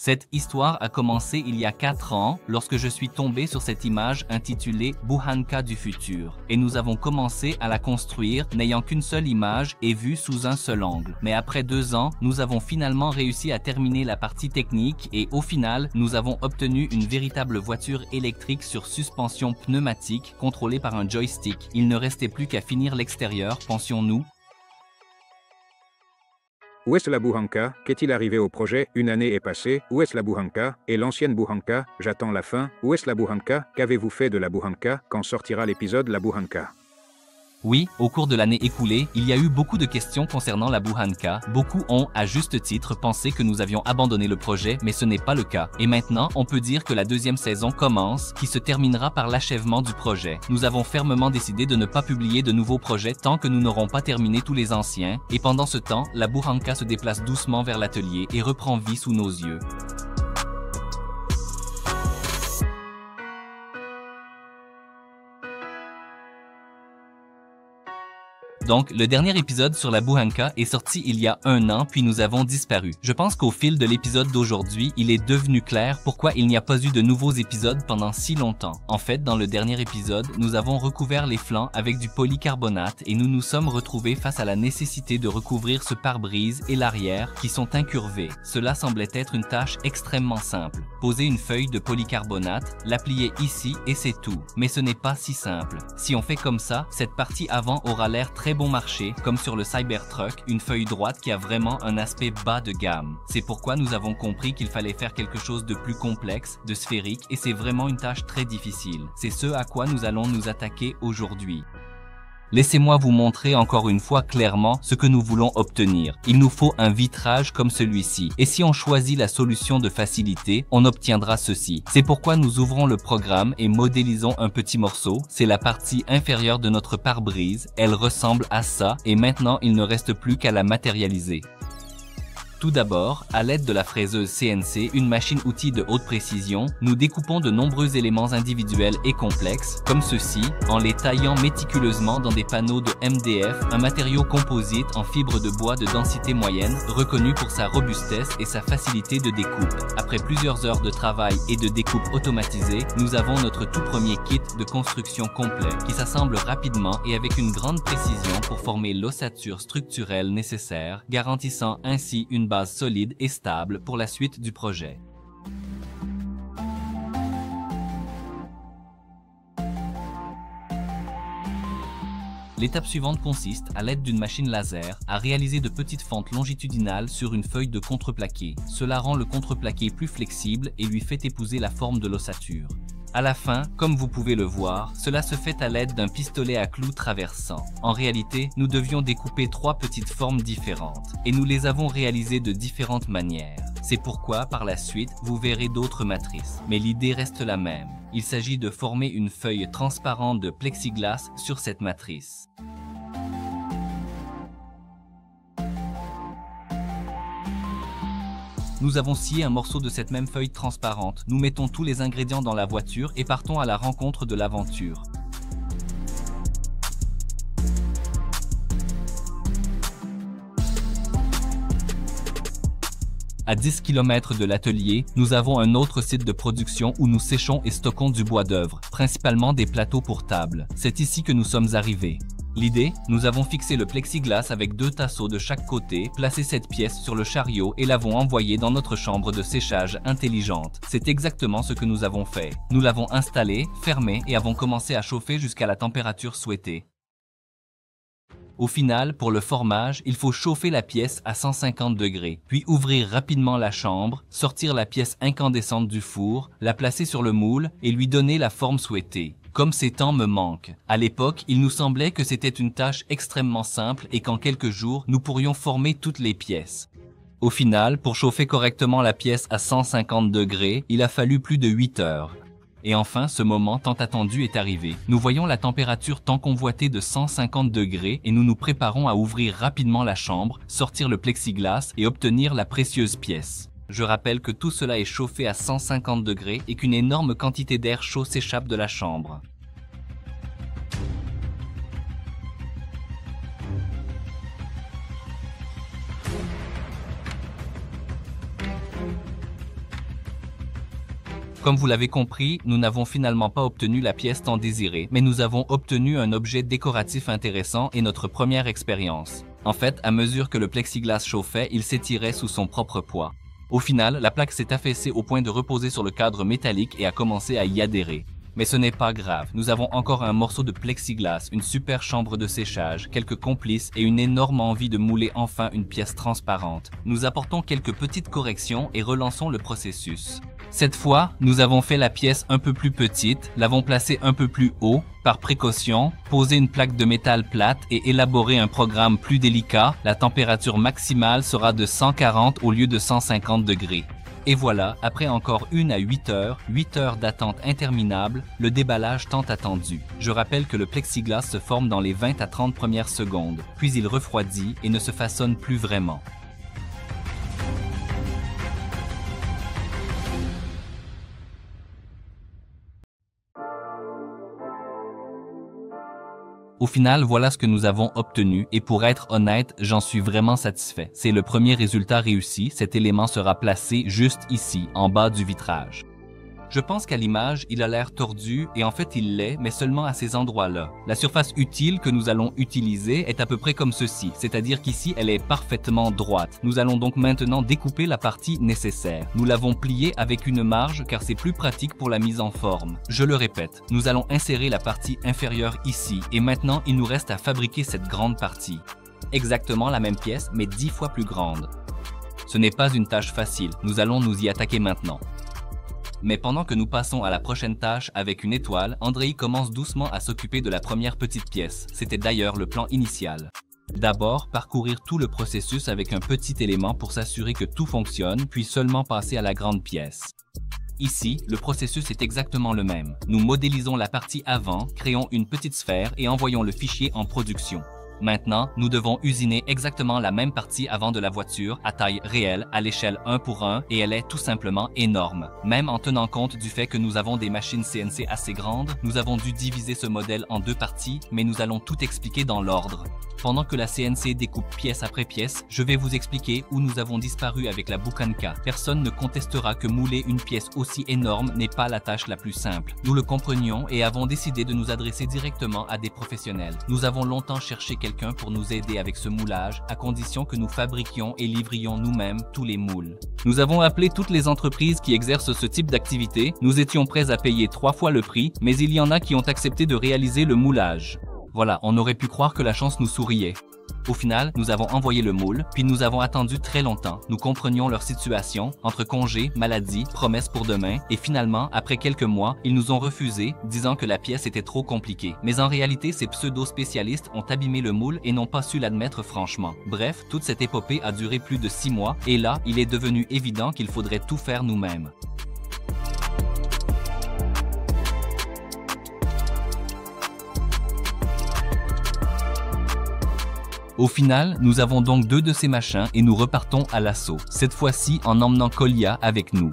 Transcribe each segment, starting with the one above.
Cette histoire a commencé il y a 4 ans lorsque je suis tombé sur cette image intitulée Buhanka du futur. Et nous avons commencé à la construire n'ayant qu'une seule image et vue sous un seul angle. Mais après 2 ans, nous avons finalement réussi à terminer la partie technique et au final, nous avons obtenu une véritable voiture électrique sur suspension pneumatique contrôlée par un joystick. Il ne restait plus qu'à finir l'extérieur, pensions-nous. Où est la Buhanka? Qu'est-il arrivé au projet? Une année est passée. Où est la Buhanka? Et l'ancienne Buhanka? J'attends la fin. Où est la Buhanka? Qu'avez-vous fait de la Buhanka? Quand sortira l'épisode La Buhanka? Oui, au cours de l'année écoulée, il y a eu beaucoup de questions concernant la Buhanka. Beaucoup ont, à juste titre, pensé que nous avions abandonné le projet, mais ce n'est pas le cas. Et maintenant, on peut dire que la deuxième saison commence, qui se terminera par l'achèvement du projet. Nous avons fermement décidé de ne pas publier de nouveaux projets tant que nous n'aurons pas terminé tous les anciens, et pendant ce temps, la Buhanka se déplace doucement vers l'atelier et reprend vie sous nos yeux. Donc, le dernier épisode sur la Buhanka est sorti il y a 1 an, puis nous avons disparu. Je pense qu'au fil de l'épisode d'aujourd'hui, il est devenu clair pourquoi il n'y a pas eu de nouveaux épisodes pendant si longtemps. En fait, dans le dernier épisode, nous avons recouvert les flancs avec du polycarbonate et nous nous sommes retrouvés face à la nécessité de recouvrir ce pare-brise et l'arrière qui sont incurvés. Cela semblait être une tâche extrêmement simple. Poser une feuille de polycarbonate, la plier ici et c'est tout. Mais ce n'est pas si simple. Si on fait comme ça, cette partie avant aura l'air très bon marché, comme sur le Cybertruck, une feuille droite qui a vraiment un aspect bas de gamme. C'est pourquoi nous avons compris qu'il fallait faire quelque chose de plus complexe, de sphérique, et c'est vraiment une tâche très difficile. C'est ce à quoi nous allons nous attaquer aujourd'hui. Laissez-moi vous montrer encore une fois clairement ce que nous voulons obtenir. Il nous faut un vitrage comme celui-ci. Et si on choisit la solution de facilité, on obtiendra ceci. C'est pourquoi nous ouvrons le programme et modélisons un petit morceau. C'est la partie inférieure de notre pare-brise. Elle ressemble à ça et maintenant il ne reste plus qu'à la matérialiser. Tout d'abord, à l'aide de la fraiseuse CNC, une machine-outil de haute précision, nous découpons de nombreux éléments individuels et complexes, comme ceux-ci, en les taillant méticuleusement dans des panneaux de MDF, un matériau composite en fibre de bois de densité moyenne, reconnu pour sa robustesse et sa facilité de découpe. Après plusieurs heures de travail et de découpe automatisée, nous avons notre tout premier kit de construction complet, qui s'assemble rapidement et avec une grande précision pour former l'ossature structurelle nécessaire, garantissant ainsi une base solide et stable pour la suite du projet. L'étape suivante consiste, à l'aide d'une machine laser, à réaliser de petites fentes longitudinales sur une feuille de contreplaqué. Cela rend le contreplaqué plus flexible et lui fait épouser la forme de l'ossature. À la fin, comme vous pouvez le voir, cela se fait à l'aide d'un pistolet à clous traversant. En réalité, nous devions découper 3 petites formes différentes, et nous les avons réalisées de différentes manières. C'est pourquoi, par la suite, vous verrez d'autres matrices. Mais l'idée reste la même. Il s'agit de former une feuille transparente de plexiglas sur cette matrice. Nous avons scié un morceau de cette même feuille transparente. Nous mettons tous les ingrédients dans la voiture et partons à la rencontre de l'aventure. À 10 km de l'atelier, nous avons un autre site de production où nous séchons et stockons du bois d'œuvre, principalement des plateaux pour table. C'est ici que nous sommes arrivés. L'idée, nous avons fixé le plexiglas avec 2 tasseaux de chaque côté, placé cette pièce sur le chariot et l'avons envoyé dans notre chambre de séchage intelligente. C'est exactement ce que nous avons fait. Nous l'avons installé, fermé et avons commencé à chauffer jusqu'à la température souhaitée. Au final, pour le formage, il faut chauffer la pièce à 150 degrés, puis ouvrir rapidement la chambre, sortir la pièce incandescente du four, la placer sur le moule et lui donner la forme souhaitée. Comme ces temps me manquent. À l'époque, il nous semblait que c'était une tâche extrêmement simple et qu'en quelques jours, nous pourrions former toutes les pièces. Au final, pour chauffer correctement la pièce à 150 degrés, il a fallu plus de 8 heures. Et enfin, ce moment tant attendu est arrivé. Nous voyons la température tant convoitée de 150 degrés et nous nous préparons à ouvrir rapidement la chambre, sortir le plexiglas et obtenir la précieuse pièce. Je rappelle que tout cela est chauffé à 150 degrés et qu'une énorme quantité d'air chaud s'échappe de la chambre. Comme vous l'avez compris, nous n'avons finalement pas obtenu la pièce tant désirée, mais nous avons obtenu un objet décoratif intéressant et notre première expérience. En fait, à mesure que le plexiglas chauffait, il s'étirait sous son propre poids. Au final, la plaque s'est affaissée au point de reposer sur le cadre métallique et a commencé à y adhérer. Mais ce n'est pas grave, nous avons encore un morceau de plexiglas, une super chambre de séchage, quelques complices et une énorme envie de mouler enfin une pièce transparente. Nous apportons quelques petites corrections et relançons le processus. Cette fois, nous avons fait la pièce un peu plus petite, l'avons placée un peu plus haut, par précaution, posé une plaque de métal plate et élaboré un programme plus délicat. La température maximale sera de 140 au lieu de 150 degrés. Et voilà, après encore 1 à 8 heures d'attente interminable, le déballage tant attendu. Je rappelle que le plexiglas se forme dans les 20 à 30 premières secondes, puis il refroidit et ne se façonne plus vraiment. Au final, voilà ce que nous avons obtenu et pour être honnête, j'en suis vraiment satisfait. C'est le premier résultat réussi, cet élément sera placé juste ici, en bas du vitrage. Je pense qu'à l'image, il a l'air tordu et en fait il l'est, mais seulement à ces endroits-là. La surface utile que nous allons utiliser est à peu près comme ceci, c'est-à-dire qu'ici elle est parfaitement droite. Nous allons donc maintenant découper la partie nécessaire. Nous l'avons pliée avec une marge car c'est plus pratique pour la mise en forme. Je le répète, nous allons insérer la partie inférieure ici et maintenant il nous reste à fabriquer cette grande partie. Exactement la même pièce mais 10 fois plus grande. Ce n'est pas une tâche facile, nous allons nous y attaquer maintenant. Mais pendant que nous passons à la prochaine tâche avec une étoile, Andrei commence doucement à s'occuper de la première petite pièce. C'était d'ailleurs le plan initial. D'abord, parcourir tout le processus avec un petit élément pour s'assurer que tout fonctionne, puis seulement passer à la grande pièce. Ici, le processus est exactement le même. Nous modélisons la partie avant, créons une petite sphère et envoyons le fichier en production. Maintenant, nous devons usiner exactement la même partie avant de la voiture à taille réelle, à l'échelle 1 pour 1, et elle est tout simplement énorme. Même en tenant compte du fait que nous avons des machines CNC assez grandes, nous avons dû diviser ce modèle en 2 parties, mais nous allons tout expliquer dans l'ordre. Pendant que la CNC découpe pièce après pièce, je vais vous expliquer où nous avons disparu avec la Bukhanka. Personne ne contestera que mouler une pièce aussi énorme n'est pas la tâche la plus simple. Nous le comprenions et avons décidé de nous adresser directement à des professionnels. Nous avons longtemps cherché quelqu'un pour nous aider avec ce moulage, à condition que nous fabriquions et livrions nous-mêmes tous les moules. Nous avons appelé toutes les entreprises qui exercent ce type d'activité. Nous étions prêts à payer 3 fois le prix, mais il y en a qui ont accepté de réaliser le moulage. Voilà, on aurait pu croire que la chance nous souriait. Au final, nous avons envoyé le moule, puis nous avons attendu très longtemps. Nous comprenions leur situation, entre congés, maladies, promesses pour demain, et finalement, après quelques mois, ils nous ont refusé, disant que la pièce était trop compliquée. Mais en réalité, ces pseudo-spécialistes ont abîmé le moule et n'ont pas su l'admettre franchement. Bref, toute cette épopée a duré plus de 6 mois, et là, il est devenu évident qu'il faudrait tout faire nous-mêmes. Au final, nous avons donc 2 de ces machins et nous repartons à l'assaut, cette fois-ci en emmenant Kolya avec nous.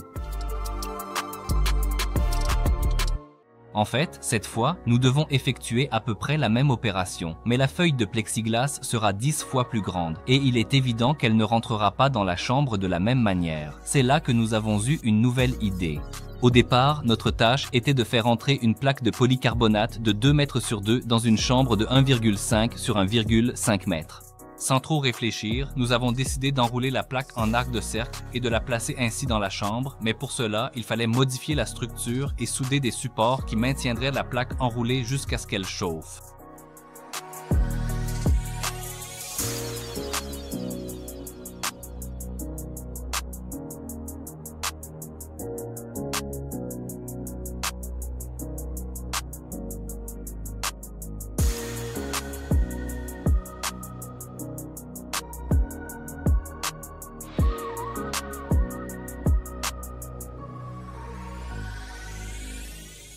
En fait, cette fois, nous devons effectuer à peu près la même opération, mais la feuille de plexiglas sera 10 fois plus grande et il est évident qu'elle ne rentrera pas dans la chambre de la même manière. C'est là que nous avons eu une nouvelle idée. Au départ, notre tâche était de faire entrer une plaque de polycarbonate de 2 mètres sur 2 dans une chambre de 1,5 sur 1,5 mètre. Sans trop réfléchir, nous avons décidé d'enrouler la plaque en arc de cercle et de la placer ainsi dans la chambre, mais pour cela, il fallait modifier la structure et souder des supports qui maintiendraient la plaque enroulée jusqu'à ce qu'elle chauffe.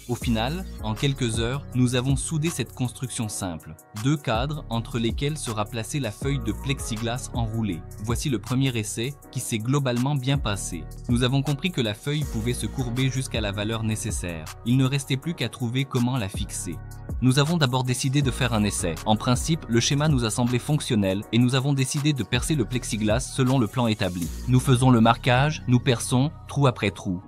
Au final, en quelques heures, nous avons soudé cette construction simple. 2 cadres entre lesquels sera placée la feuille de plexiglas enroulée. Voici le premier essai qui s'est globalement bien passé. Nous avons compris que la feuille pouvait se courber jusqu'à la valeur nécessaire. Il ne restait plus qu'à trouver comment la fixer. Nous avons d'abord décidé de faire un essai. En principe, le schéma nous a semblé fonctionnel et nous avons décidé de percer le plexiglas selon le plan établi. Nous faisons le marquage, nous perçons trou après trou.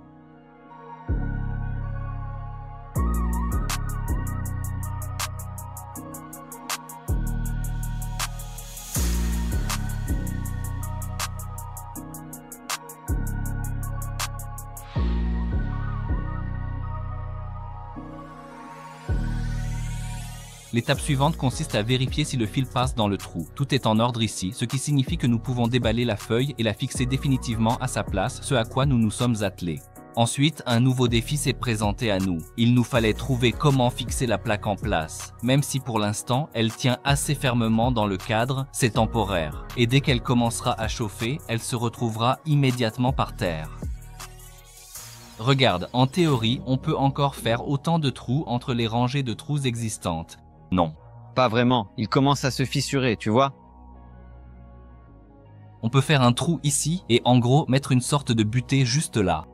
L'étape suivante consiste à vérifier si le fil passe dans le trou. Tout est en ordre ici, ce qui signifie que nous pouvons déballer la feuille et la fixer définitivement à sa place, ce à quoi nous nous sommes attelés. Ensuite, un nouveau défi s'est présenté à nous. Il nous fallait trouver comment fixer la plaque en place. Même si pour l'instant, elle tient assez fermement dans le cadre, c'est temporaire. Et dès qu'elle commencera à chauffer, elle se retrouvera immédiatement par terre. Regarde, en théorie, on peut encore faire autant de trous entre les rangées de trous existantes. Non. Pas vraiment, il commence à se fissurer, tu vois. On peut faire un trou ici et en gros mettre une sorte de butée juste là.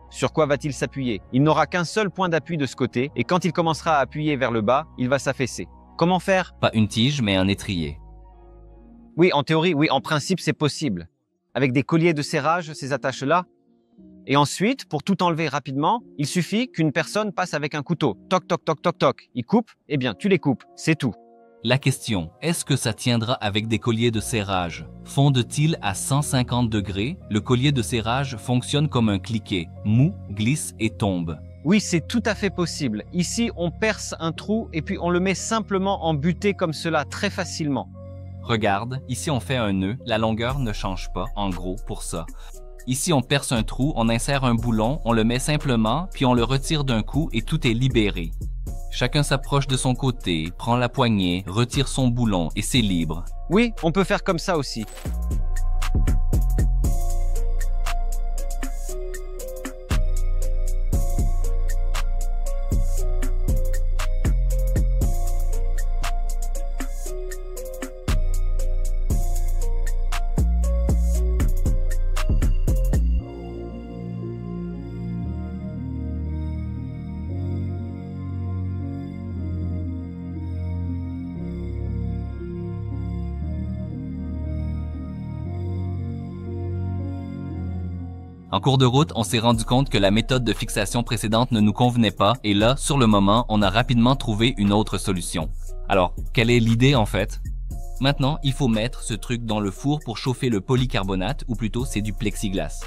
Sur quoi va-t-il s'appuyer? Il n'aura qu'un seul point d'appui de ce côté et quand il commencera à appuyer vers le bas, il va s'affaisser. Comment faire? Pas une tige, mais un étrier. Oui, en théorie, oui, en principe, c'est possible. Avec des colliers de serrage, ces attaches-là. Et ensuite, pour tout enlever rapidement, il suffit qu'une personne passe avec un couteau. Toc, toc, toc, toc, toc. Il coupe, eh bien, tu les coupes, c'est tout. La question, est-ce que ça tiendra avec des colliers de serrage? Fonde-t-il à 150 degrés? Le collier de serrage fonctionne comme un cliquet, mou, glisse et tombe. Oui, c'est tout à fait possible. Ici, on perce un trou et puis on le met simplement en butée comme cela, très facilement. Regarde, ici on fait un nœud, la longueur ne change pas, en gros, pour ça. Ici on perce un trou, on insère un boulon, on le met simplement, puis on le retire d'un coup et tout est libéré. Chacun s'approche de son côté, prend la poignée, retire son boulon et c'est libre. Oui, on peut faire comme ça aussi. En cours de route, on s'est rendu compte que la méthode de fixation précédente ne nous convenait pas et là, sur le moment, on a rapidement trouvé une autre solution. Alors, quelle est l'idée en fait? Maintenant, il faut mettre ce truc dans le four pour chauffer le polycarbonate, ou plutôt c'est du plexiglas.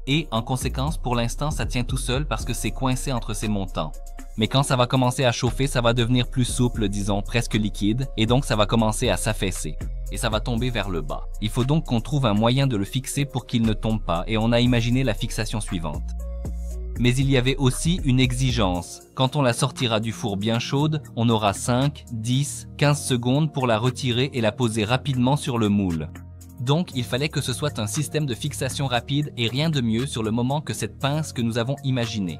Et en conséquence, pour l'instant, ça tient tout seul parce que c'est coincé entre ces montants. Mais quand ça va commencer à chauffer, ça va devenir plus souple, disons presque liquide, et donc ça va commencer à s'affaisser. Et ça va tomber vers le bas. Il faut donc qu'on trouve un moyen de le fixer pour qu'il ne tombe pas, et on a imaginé la fixation suivante. Mais il y avait aussi une exigence. Quand on la sortira du four bien chaude, on aura 5, 10, 15 secondes pour la retirer et la poser rapidement sur le moule. Donc, il fallait que ce soit un système de fixation rapide et rien de mieux sur le moment que cette pince que nous avons imaginée.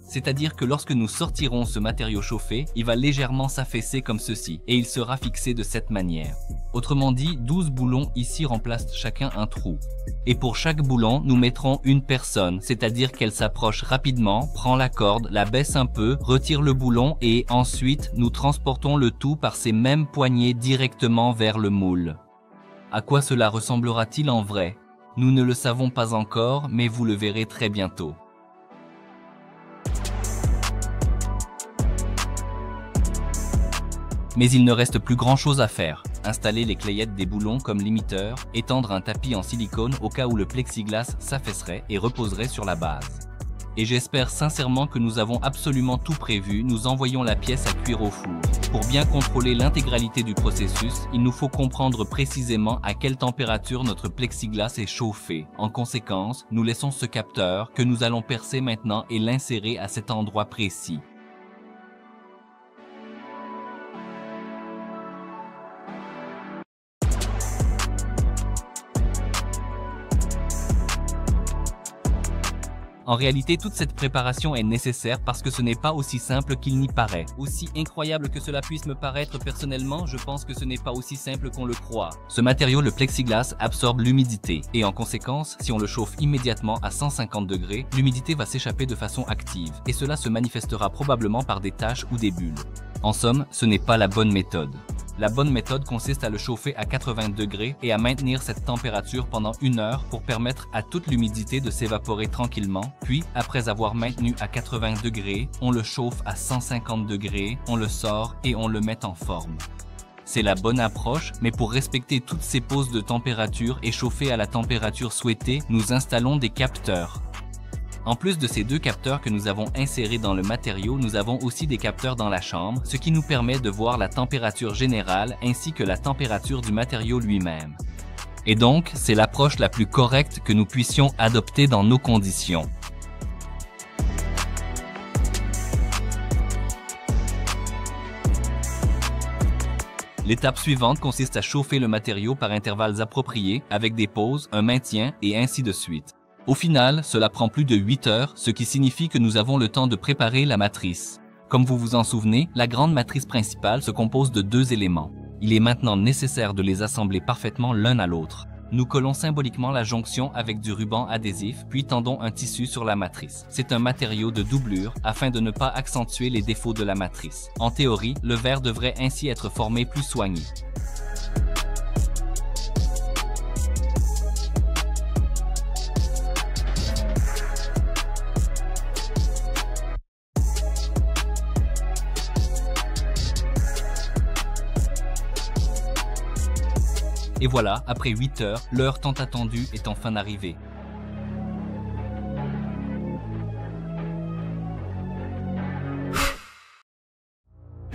C'est-à-dire que lorsque nous sortirons ce matériau chauffé, il va légèrement s'affaisser comme ceci et il sera fixé de cette manière. Autrement dit, 12 boulons ici remplacent chacun un trou. Et pour chaque boulon, nous mettrons une personne, c'est-à-dire qu'elle s'approche rapidement, prend la corde, la baisse un peu, retire le boulon et ensuite nous transportons le tout par ces mêmes poignées directement vers le moule. À quoi cela ressemblera-t-il en vrai? Nous ne le savons pas encore, mais vous le verrez très bientôt. Mais il ne reste plus grand chose à faire. Installer les clayettes des boulons comme limiteur, étendre un tapis en silicone au cas où le plexiglas s'affaisserait et reposerait sur la base. Et j'espère sincèrement que nous avons absolument tout prévu, nous envoyons la pièce à cuire au four. Pour bien contrôler l'intégralité du processus, il nous faut comprendre précisément à quelle température notre plexiglas est chauffé. En conséquence, nous laissons ce capteur que nous allons percer maintenant et l'insérer à cet endroit précis. En réalité, toute cette préparation est nécessaire parce que ce n'est pas aussi simple qu'il n'y paraît. Aussi incroyable que cela puisse me paraître personnellement, je pense que ce n'est pas aussi simple qu'on le croit. Ce matériau, le plexiglas, absorbe l'humidité et en conséquence, si on le chauffe immédiatement à 150 degrés, l'humidité va s'échapper de façon active et cela se manifestera probablement par des taches ou des bulles. En somme, ce n'est pas la bonne méthode. La bonne méthode consiste à le chauffer à 80 degrés et à maintenir cette température pendant 1 heure pour permettre à toute l'humidité de s'évaporer tranquillement. Puis, après avoir maintenu à 80 degrés, on le chauffe à 150 degrés, on le sort et on le met en forme. C'est la bonne approche, mais pour respecter toutes ces pauses de température et chauffer à la température souhaitée, nous installons des capteurs. En plus de ces deux capteurs que nous avons insérés dans le matériau, nous avons aussi des capteurs dans la chambre, ce qui nous permet de voir la température générale ainsi que la température du matériau lui-même. Et donc, c'est l'approche la plus correcte que nous puissions adopter dans nos conditions. L'étape suivante consiste à chauffer le matériau par intervalles appropriés, avec des pauses, un maintien et ainsi de suite. Au final, cela prend plus de 8 heures, ce qui signifie que nous avons le temps de préparer la matrice. Comme vous vous en souvenez, la grande matrice principale se compose de 2 éléments. Il est maintenant nécessaire de les assembler parfaitement l'un à l'autre. Nous collons symboliquement la jonction avec du ruban adhésif, puis tendons un tissu sur la matrice. C'est un matériau de doublure afin de ne pas accentuer les défauts de la matrice. En théorie, le verre devrait ainsi être formé plus soigné. Et voilà, après 8 heures, l'heure tant attendue est enfin arrivée.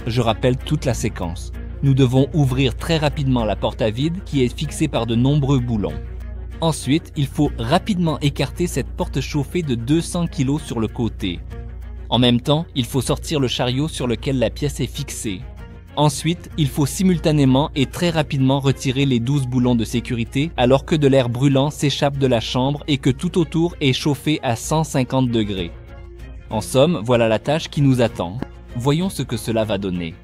Je rappelle toute la séquence. Nous devons ouvrir très rapidement la porte à vide qui est fixée par de nombreux boulons. Ensuite, il faut rapidement écarter cette porte chauffée de 200 kg sur le côté. En même temps, il faut sortir le chariot sur lequel la pièce est fixée. Ensuite, il faut simultanément et très rapidement retirer les 12 boulons de sécurité alors que de l'air brûlant s'échappe de la chambre et que tout autour est chauffé à 150 degrés. En somme, voilà la tâche qui nous attend. Voyons ce que cela va donner.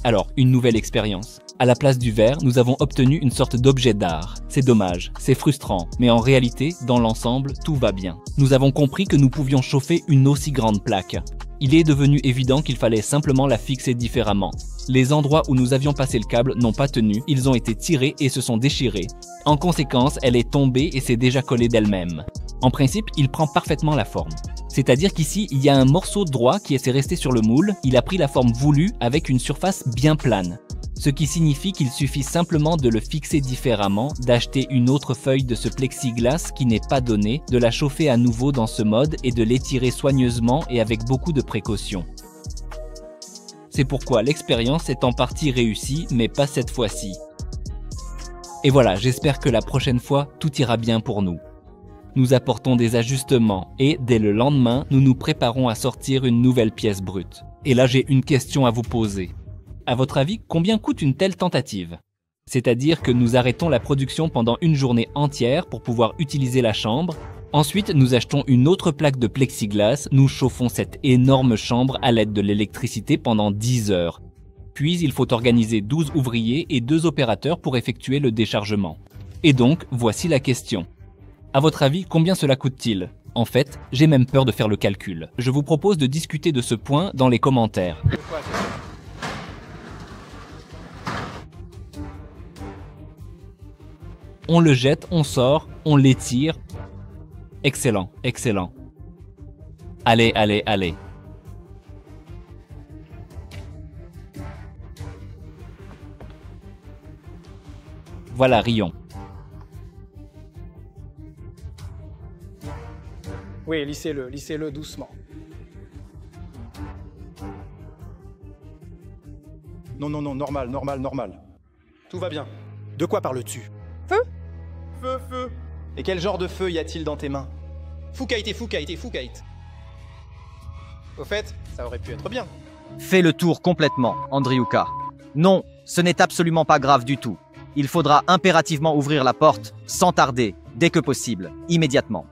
Alors, une nouvelle expérience. À la place du verre, nous avons obtenu une sorte d'objet d'art. C'est dommage, c'est frustrant, mais en réalité, dans l'ensemble, tout va bien. Nous avons compris que nous pouvions chauffer une aussi grande plaque. Il est devenu évident qu'il fallait simplement la fixer différemment. Les endroits où nous avions passé le câble n'ont pas tenu, ils ont été tirés et se sont déchirés. En conséquence, elle est tombée et s'est déjà collée d'elle-même. En principe, il prend parfaitement la forme. C'est-à-dire qu'ici, il y a un morceau droit qui est resté sur le moule, il a pris la forme voulue avec une surface bien plane. Ce qui signifie qu'il suffit simplement de le fixer différemment, d'acheter une autre feuille de ce plexiglas qui n'est pas donnée, de la chauffer à nouveau dans ce mode et de l'étirer soigneusement et avec beaucoup de précaution. C'est pourquoi l'expérience est en partie réussie, mais pas cette fois-ci. Et voilà, j'espère que la prochaine fois, tout ira bien pour nous. Nous apportons des ajustements et, dès le lendemain, nous nous préparons à sortir une nouvelle pièce brute. Et là, j'ai une question à vous poser. À votre avis, combien coûte une telle tentative? C'est-à-dire que nous arrêtons la production pendant une journée entière pour pouvoir utiliser la chambre. Ensuite, nous achetons une autre plaque de plexiglas, nous chauffons cette énorme chambre à l'aide de l'électricité pendant 10 heures. Puis, il faut organiser 12 ouvriers et 2 opérateurs pour effectuer le déchargement. Et donc, voici la question. À votre avis, combien cela coûte-t-il? En fait, j'ai même peur de faire le calcul. Je vous propose de discuter de ce point dans les commentaires. On le jette, on sort, on l'étire. Excellent, excellent. Allez, allez, allez. Voilà, rions. Oui, lissez-le doucement. Non, normal. Tout va bien. De quoi parles-tu? Feu. Et quel genre de feu y a-t-il dans tes mains? Foucaïte. Au fait, ça aurait pu être bien. Fais le tour complètement, Andriuka. Non, ce n'est absolument pas grave du tout. Il faudra impérativement ouvrir la porte, sans tarder, dès que possible, immédiatement.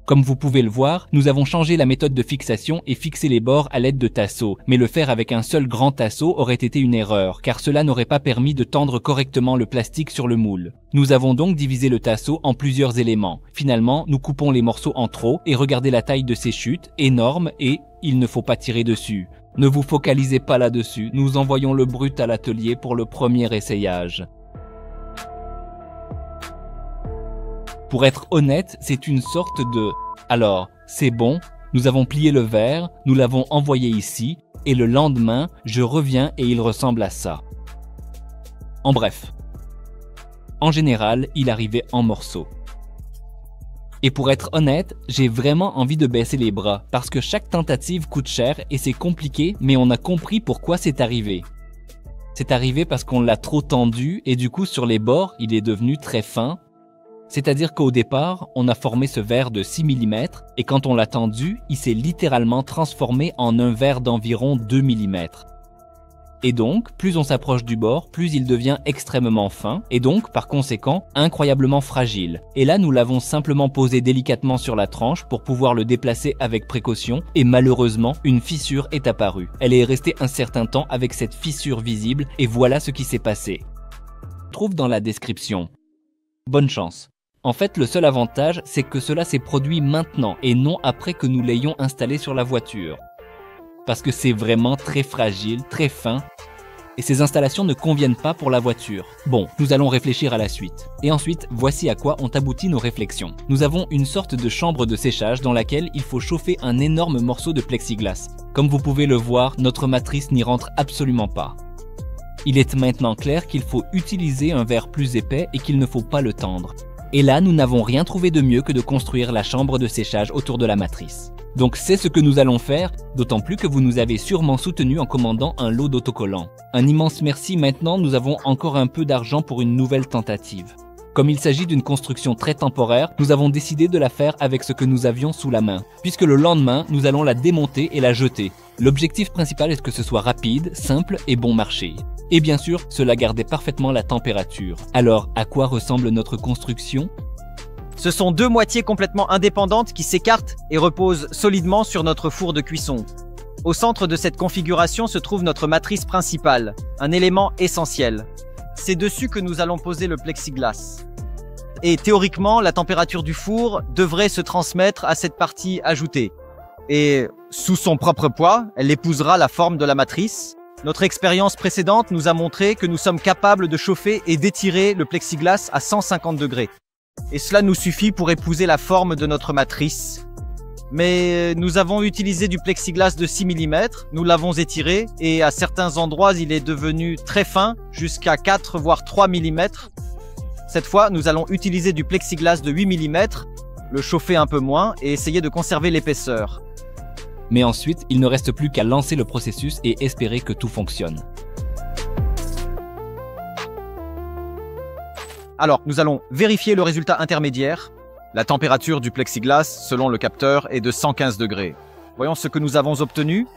Comme vous pouvez le voir, nous avons changé la méthode de fixation et fixé les bords à l'aide de tasseaux, mais le faire avec un seul grand tasseau aurait été une erreur, car cela n'aurait pas permis de tendre correctement le plastique sur le moule. Nous avons donc divisé le tasseau en plusieurs éléments. Finalement, nous coupons les morceaux en trop et regardez la taille de ces chutes, énormes, et il ne faut pas tirer dessus. Ne vous focalisez pas là-dessus, nous envoyons le brut à l'atelier pour le premier essayage. Pour être honnête, c'est une sorte de « alors, c'est bon, nous avons plié le verre, nous l'avons envoyé ici, et le lendemain, je reviens et il ressemble à ça. » En bref. En général, il arrivait en morceaux. Et pour être honnête, j'ai vraiment envie de baisser les bras, parce que chaque tentative coûte cher et c'est compliqué, mais on a compris pourquoi c'est arrivé. C'est arrivé parce qu'on l'a trop tendu et du coup sur les bords, il est devenu très fin. C'est-à-dire qu'au départ, on a formé ce verre de 6 mm et quand on l'a tendu, il s'est littéralement transformé en un verre d'environ 2 mm. Et donc, plus on s'approche du bord, plus il devient extrêmement fin et donc, par conséquent, incroyablement fragile. Et là, nous l'avons simplement posé délicatement sur la tranche pour pouvoir le déplacer avec précaution et malheureusement, une fissure est apparue. Elle est restée un certain temps avec cette fissure visible et voilà ce qui s'est passé. Trouve dans la description. Bonne chance. En fait, le seul avantage, c'est que cela s'est produit maintenant et non après que nous l'ayons installé sur la voiture. Parce que c'est vraiment très fragile, très fin, et ces installations ne conviennent pas pour la voiture. Bon, nous allons réfléchir à la suite. Et ensuite, voici à quoi ont abouti nos réflexions. Nous avons une sorte de chambre de séchage dans laquelle il faut chauffer un énorme morceau de plexiglas. Comme vous pouvez le voir, notre matrice n'y rentre absolument pas. Il est maintenant clair qu'il faut utiliser un verre plus épais et qu'il ne faut pas le tendre. Et là, nous n'avons rien trouvé de mieux que de construire la chambre de séchage autour de la matrice. Donc c'est ce que nous allons faire, d'autant plus que vous nous avez sûrement soutenu en commandant un lot d'autocollants. Un immense merci, maintenant nous avons encore un peu d'argent pour une nouvelle tentative. Comme il s'agit d'une construction très temporaire, nous avons décidé de la faire avec ce que nous avions sous la main, puisque le lendemain, nous allons la démonter et la jeter. L'objectif principal est que ce soit rapide, simple et bon marché. Et bien sûr, cela gardait parfaitement la température. Alors, à quoi ressemble notre construction ? Ce sont deux moitiés complètement indépendantes qui s'écartent et reposent solidement sur notre four de cuisson. Au centre de cette configuration se trouve notre matrice principale, un élément essentiel. C'est dessus que nous allons poser le plexiglas. Et théoriquement, la température du four devrait se transmettre à cette partie ajoutée. Et sous son propre poids, elle épousera la forme de la matrice. Notre expérience précédente nous a montré que nous sommes capables de chauffer et d'étirer le plexiglas à 150 degrés. Et cela nous suffit pour épouser la forme de notre matrice. Mais nous avons utilisé du plexiglas de 6 mm, nous l'avons étiré et à certains endroits il est devenu très fin, jusqu'à 4 voire 3 mm. Cette fois, nous allons utiliser du plexiglas de 8 mm, le chauffer un peu moins et essayer de conserver l'épaisseur. Mais ensuite, il ne reste plus qu'à lancer le processus et espérer que tout fonctionne. Alors, nous allons vérifier le résultat intermédiaire. La température du plexiglas, selon le capteur, est de 115 degrés. Voyons ce que nous avons obtenu.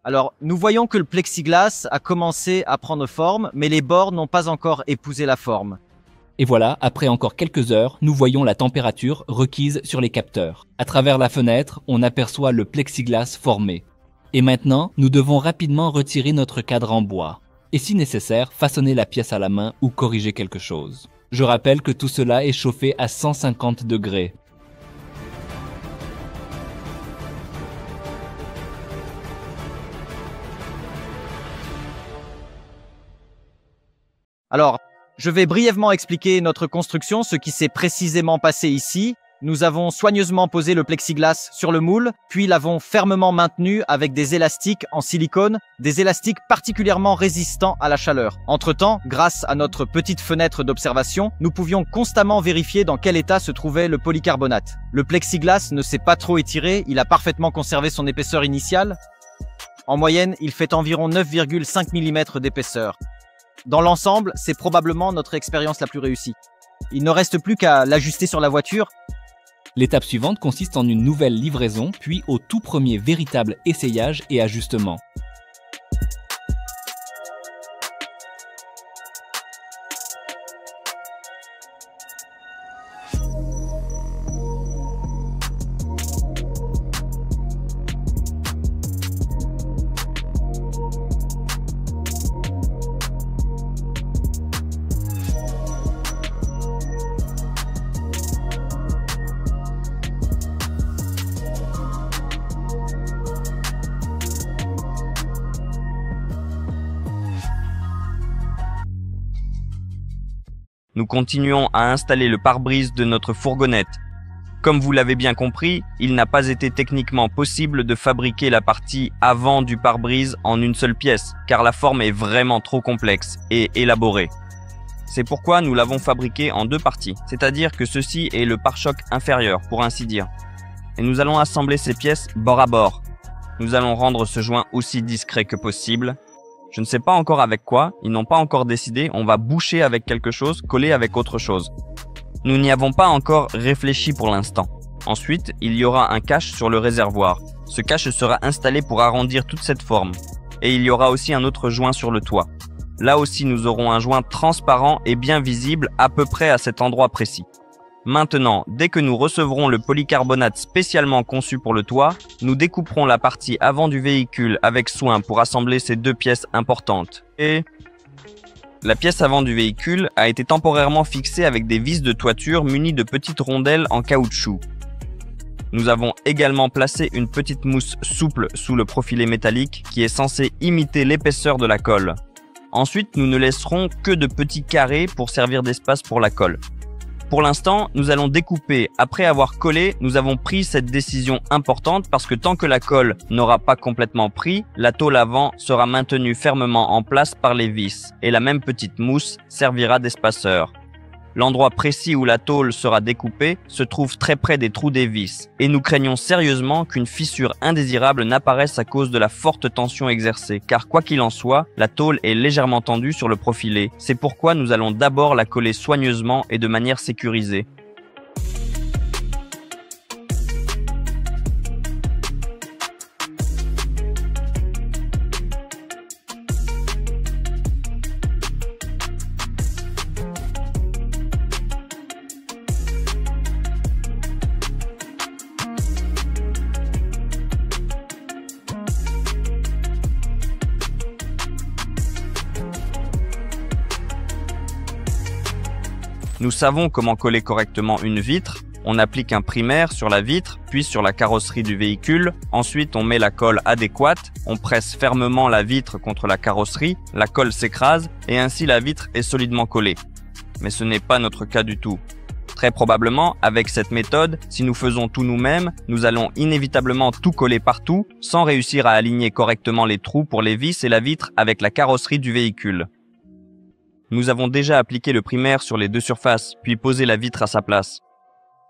Alors, nous voyons que le plexiglas a commencé à prendre forme, mais les bords n'ont pas encore épousé la forme. Et voilà, après encore quelques heures, nous voyons la température requise sur les capteurs. À travers la fenêtre, on aperçoit le plexiglas formé. Et maintenant, nous devons rapidement retirer notre cadre en bois. Et si nécessaire, façonner la pièce à la main ou corriger quelque chose. Je rappelle que tout cela est chauffé à 150 degrés. Alors, je vais brièvement expliquer notre construction, ce qui s'est précisément passé ici. Nous avons soigneusement posé le plexiglas sur le moule, puis l'avons fermement maintenu avec des élastiques en silicone, des élastiques particulièrement résistants à la chaleur. Entre-temps, grâce à notre petite fenêtre d'observation, nous pouvions constamment vérifier dans quel état se trouvait le polycarbonate. Le plexiglas ne s'est pas trop étiré, il a parfaitement conservé son épaisseur initiale. En moyenne, il fait environ 9,5 mm d'épaisseur. Dans l'ensemble, c'est probablement notre expérience la plus réussie. Il ne reste plus qu'à l'ajuster sur la voiture. L'étape suivante consiste en une nouvelle livraison, puis au tout premier véritable essayage et ajustement. nous continuons à installer le pare-brise de notre fourgonnette. Comme vous l'avez bien compris, il n'a pas été techniquement possible de fabriquer la partie avant du pare-brise en une seule pièce, car la forme est vraiment trop complexe et élaborée. C'est pourquoi nous l'avons fabriqué en deux parties, c'est-à-dire que ceci est le pare-choc inférieur, pour ainsi dire. Et nous allons assembler ces pièces bord à bord. Nous allons rendre ce joint aussi discret que possible. Je ne sais pas encore avec quoi, ils n'ont pas encore décidé, on va boucher avec quelque chose, coller avec autre chose. Nous n'y avons pas encore réfléchi pour l'instant. Ensuite, il y aura un cache sur le réservoir. Ce cache sera installé pour arrondir toute cette forme. Et il y aura aussi un autre joint sur le toit. Là aussi, nous aurons un joint transparent et bien visible à peu près à cet endroit précis. Maintenant, dès que nous recevrons le polycarbonate spécialement conçu pour le toit, nous découperons la partie avant du véhicule avec soin pour assembler ces deux pièces importantes. Et la pièce avant du véhicule a été temporairement fixée avec des vis de toiture munies de petites rondelles en caoutchouc. Nous avons également placé une petite mousse souple sous le profilet métallique qui est censée imiter l'épaisseur de la colle. Ensuite, nous ne laisserons que de petits carrés pour servir d'espace pour la colle. Pour l'instant, nous allons découper. Après avoir collé, nous avons pris cette décision importante parce que tant que la colle n'aura pas complètement pris, la tôle avant sera maintenue fermement en place par les vis et la même petite mousse servira d'espaceur. L'endroit précis où la tôle sera découpée se trouve très près des trous des vis et nous craignons sérieusement qu'une fissure indésirable n'apparaisse à cause de la forte tension exercée car quoi qu'il en soit, la tôle est légèrement tendue sur le profilet. C'est pourquoi nous allons d'abord la coller soigneusement et de manière sécurisée. Nous savons comment coller correctement une vitre. On applique un primaire sur la vitre, puis sur la carrosserie du véhicule. Ensuite, on met la colle adéquate. On presse fermement la vitre contre la carrosserie. La colle s'écrase et ainsi la vitre est solidement collée. Mais ce n'est pas notre cas du tout. Très probablement, avec cette méthode, si nous faisons tout nous-mêmes, nous allons inévitablement tout coller partout, sans réussir à aligner correctement les trous pour les vis et la vitre avec la carrosserie du véhicule. Nous avons déjà appliqué le primaire sur les deux surfaces, puis posé la vitre à sa place.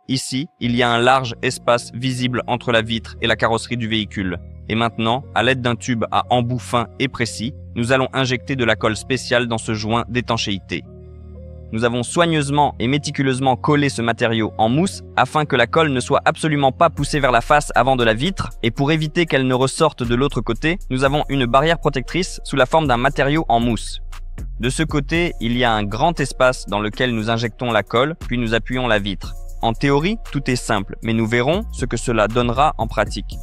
Ici, il y a un large espace visible entre la vitre et la carrosserie du véhicule. Et maintenant, à l'aide d'un tube à embout fin et précis, nous allons injecter de la colle spéciale dans ce joint d'étanchéité. Nous avons soigneusement et méticuleusement collé ce matériau en mousse afin que la colle ne soit absolument pas poussée vers la face avant de la vitre et pour éviter qu'elle ne ressorte de l'autre côté, nous avons une barrière protectrice sous la forme d'un matériau en mousse. De ce côté, il y a un grand espace dans lequel nous injectons la colle, puis nous appuyons la vitre. En théorie, tout est simple, mais nous verrons ce que cela donnera en pratique.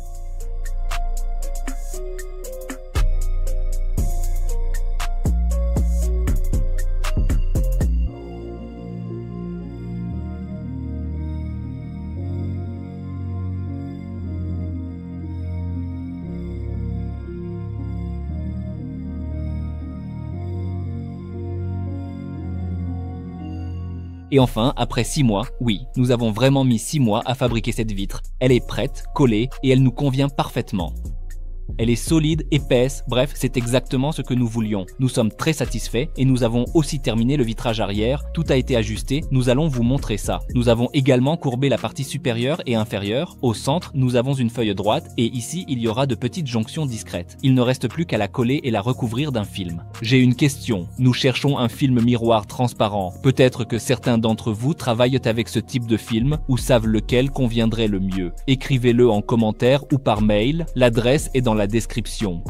Et enfin, après 6 mois, oui, nous avons vraiment mis 6 mois à fabriquer cette vitre. Elle est prête, collée, et elle nous convient parfaitement. Elle est solide, épaisse, bref, c'est exactement ce que nous voulions. Nous sommes très satisfaits et nous avons aussi terminé le vitrage arrière. Tout a été ajusté, nous allons vous montrer ça. Nous avons également courbé la partie supérieure et inférieure. Au centre, nous avons une feuille droite et ici, il y aura de petites jonctions discrètes. Il ne reste plus qu'à la coller et la recouvrir d'un film. J'ai une question. Nous cherchons un film miroir transparent. Peut-être que certains d'entre vous travaillent avec ce type de film ou savent lequel conviendrait le mieux. Écrivez-le en commentaire ou par mail. L'adresse est dans la description.